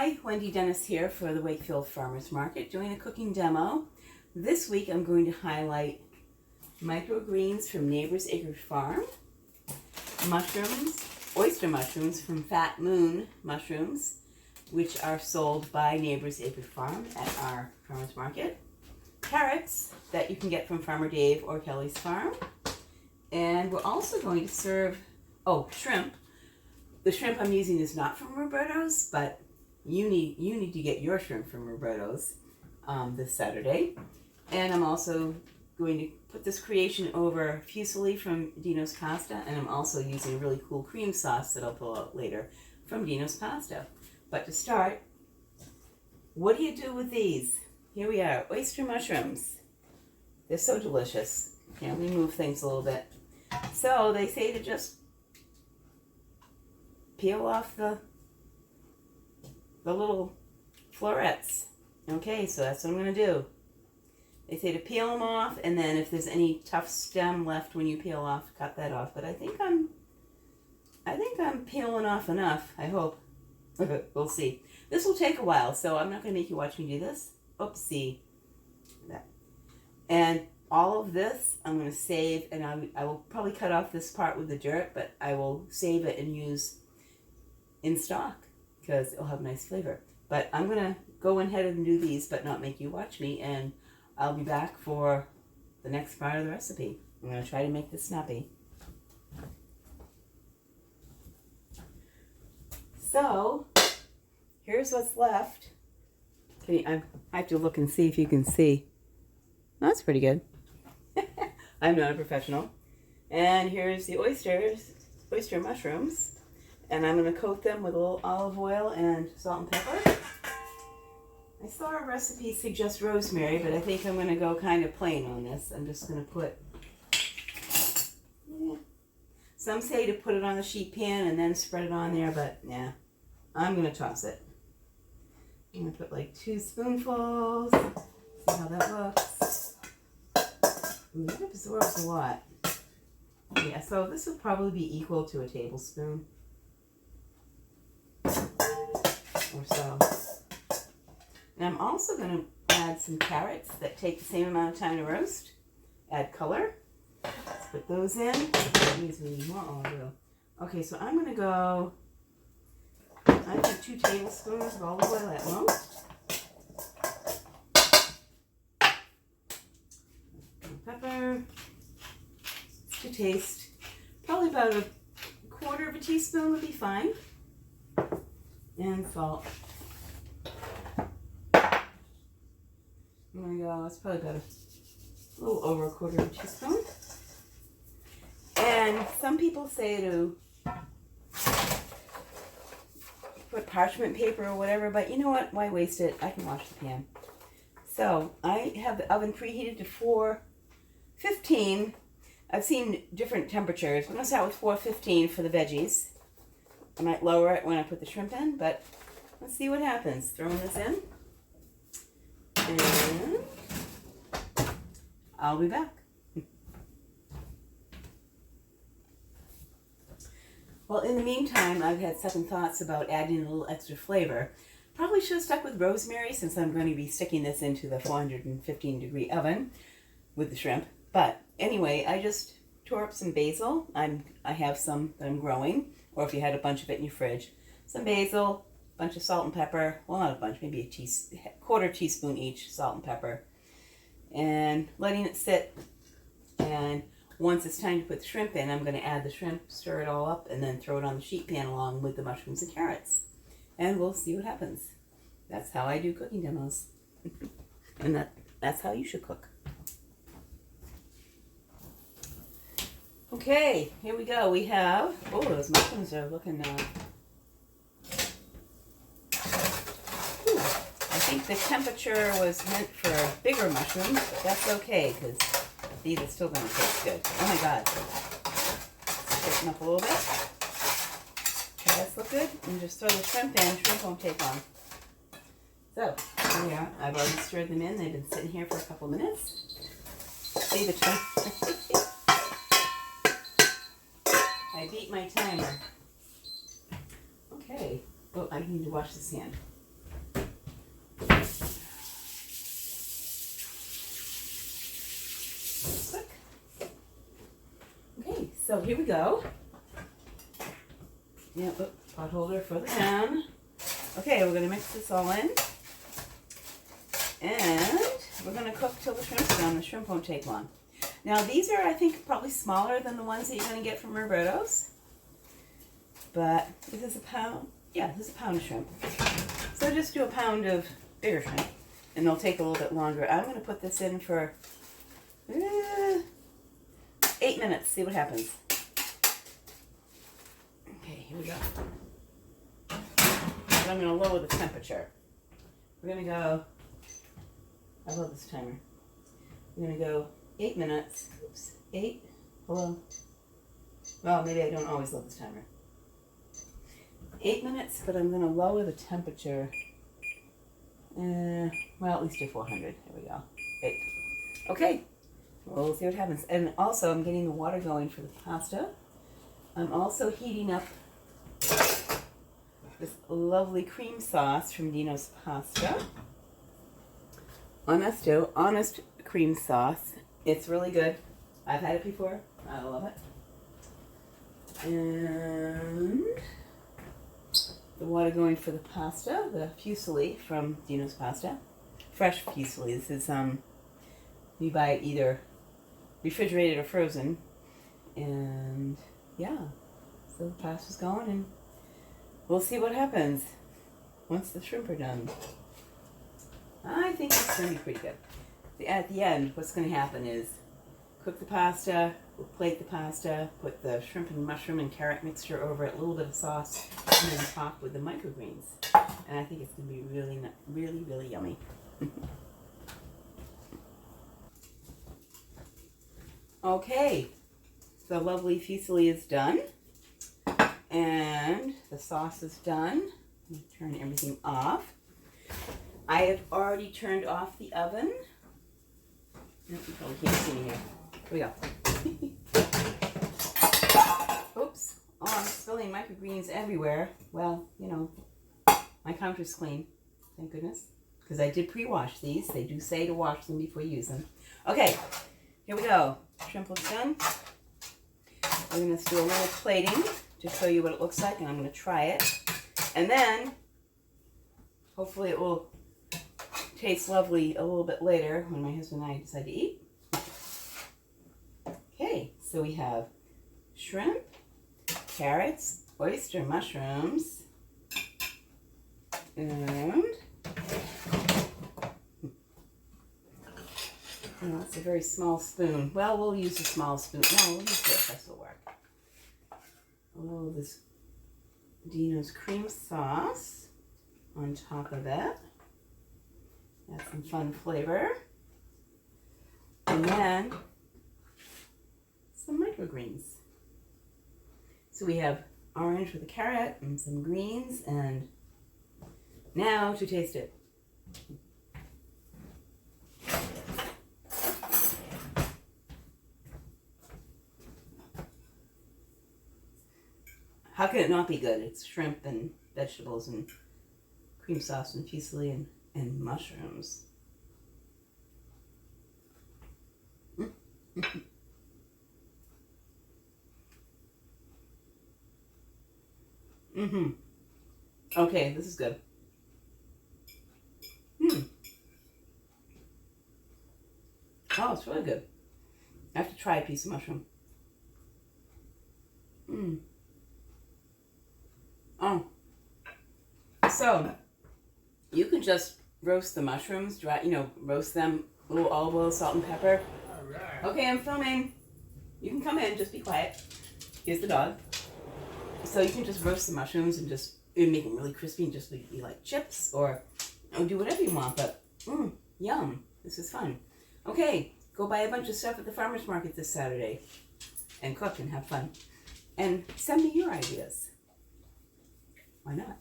Hi, Wendy Dennis here for the Wakefield Farmers Market doing a cooking demo. This week I'm going to highlight microgreens from Neighbor's Acre Farm, mushrooms, oyster mushrooms from Fat Moon Mushrooms, which are sold by Neighbor's Acre Farm at our farmers market, carrots that you can get from Farmer Dave or Kelly's Farm, and we're also going to serve, shrimp. The shrimp I'm using is not from Roberto's, but you need to get your shrimp from Roberto's this Saturday. And I'm also going to put this creation over fusilli from Dino's Pasta, and I'm also using a really cool cream sauce that I'll pull out later from Dino's Pasta. But to start, what do you do with these? Here we are, oyster mushrooms. They're so delicious. Let me move things a little bit. So they say to just peel off the little florets. Okay, so that's what I'm going to do. They say to peel them off, and then if there's any tough stem left when you peel off, cut that off. But I think I'm peeling off enough, I hope. We'll see. This will take a while, so I'm not going to make you watch me do this. Oopsie. And all of this I'm going to save, and I will probably cut off this part with the dirt, but I will save it and use in stock because it'll have a nice flavor. But I'm going to go ahead and do these, but not make you watch me, and I'll be back for the next part of the recipe. I'm going to try to make this snappy. So, here's what's left. I have to look and see if you can see. That's pretty good. I'm not a professional. And here's the oyster mushrooms. And I'm going to coat them with a little olive oil and salt and pepper. I saw a recipe suggest rosemary, but I think I'm going to go kind of plain on this. I'm just going to put, some say to put it on the sheet pan and then spread it on there, but nah, I'm going to toss it. I'm going to put like 2 spoonfuls, see how that looks. Ooh, that absorbs a lot. Yeah, so this would probably be equal to a tablespoon or so. And I'm also going to add some carrots that take the same amount of time to roast. Add color. Let's put those in. That means we need more olive oil. Okay, so I'm going to go, I think 2 tablespoons of olive oil at most. Pepper to taste. Probably about a 1/4 of a teaspoon would be fine. And salt. There we go. It's probably about a little over a 1/4 of a teaspoon. And some people say to put parchment paper or whatever, but you know what? Why waste it? I can wash the pan. So I have the oven preheated to 415. I've seen different temperatures. I'm going to start with 415 for the veggies. I might lower it when I put the shrimp in, but let's see what happens. Throwing this in. And I'll be back. Well, in the meantime, I've had second thoughts about adding a little extra flavor. Probably should have stuck with rosemary since I'm going to be sticking this into the 415-degree oven with the shrimp. But anyway, I just tore up some basil. I have some that I'm growing, or if you had a bunch of it in your fridge. Some basil, a bunch of salt and pepper. Well, not a bunch, maybe a 1/4 teaspoon each salt and pepper. And letting it sit. And once it's time to put the shrimp in, I'm going to add the shrimp, stir it all up, and then throw it on the sheet pan along with the mushrooms and carrots. And we'll see what happens. That's how I do cooking demos. And that's how you should cook. Okay, here we go. We have, those mushrooms are looking, I think the temperature was meant for bigger mushrooms, but that's okay, because these are still going to taste good. Oh my God. Let's them up a little bit. Carrots look good. And just throw the shrimp in. Shrimp won't take long. So, here we are. I've already stirred them in. They've been sitting here for a couple minutes. See the shrimp? I beat my timer. Okay. Oh, I need to wash this hand. here we go. Yeah, pot holder further down. Okay, we're going to mix this all in. And we're going to cook till the shrimp's done. The shrimp won't take long. Now, these are, I think, probably smaller than the ones that you're going to get from Roberto's. But this is a pound. Yeah, this is a pound of shrimp. So just do a pound of bigger shrimp. And they'll take a little bit longer. I'm going to put this in for 8 minutes. See what happens. Okay, here we go. And I'm going to lower the temperature. We're going to go, I love this timer. We're going to go 8 minutes. Oops, 8. Hello. Well, maybe I don't always love this timer. 8 minutes, but I'm going to lower the temperature. Well, at least to 400. Here we go. 8. Okay. We'll see what happens. And also, I'm getting the water going for the pasta. I'm also heating up this lovely cream sauce from Dino's Pasta. Honest cream sauce. It's really good. I've had it before. I love it. And the water going for the pasta, the fusilli from Dino's Pasta. Fresh fusilli. This is, you buy it either refrigerated or frozen. And yeah, so the pasta's going and we'll see what happens once the shrimp are done. I think it's going to be pretty good. At the end, what's going to happen is cook the pasta, we'll plate the pasta, put the shrimp and mushroom and carrot mixture over it, a little bit of sauce, and then top with the microgreens. And I think it's going to be really, really, really yummy. Okay, the lovely fusilli is done, and the sauce is done. Let me turn everything off. I have already turned off the oven. You probably can't see me here. Here we go. Oops. Oh, I'm spilling microgreens everywhere. Well, you know, my counter's clean. Thank goodness. Because I did pre-wash these. They do say to wash them before you use them. Okay, here we go. Shrimp looks done. We're going to do a little plating to show you what it looks like, and I'm going to try it. And then, hopefully it will taste lovely a little bit later when my husband and I decide to eat. Okay, so we have shrimp, carrots, oyster mushrooms, and oh, it's a very small spoon. Well, we'll use a small spoon. No, we'll use this. This will work. Oh, this Dino's cream sauce on top of it. That's some fun flavor. And then some microgreens. So we have orange with a carrot and some greens, and now to taste it. How can it not be good? It's shrimp and vegetables and cream sauce and fusilli and mushrooms. Okay, this is good. Oh, it's really good. I have to try a piece of mushroom. Oh. So, you can just roast the mushrooms, dry, roast them, a little olive oil, salt, and pepper. All right. Okay, I'm filming. You can come in, just be quiet. Here's the dog. So you can just roast the mushrooms and just make them really crispy and just be like chips, or do whatever you want, but yum. This is fun. Okay, go buy a bunch of stuff at the farmer's market this Saturday and cook and have fun. And send me your ideas. Why not?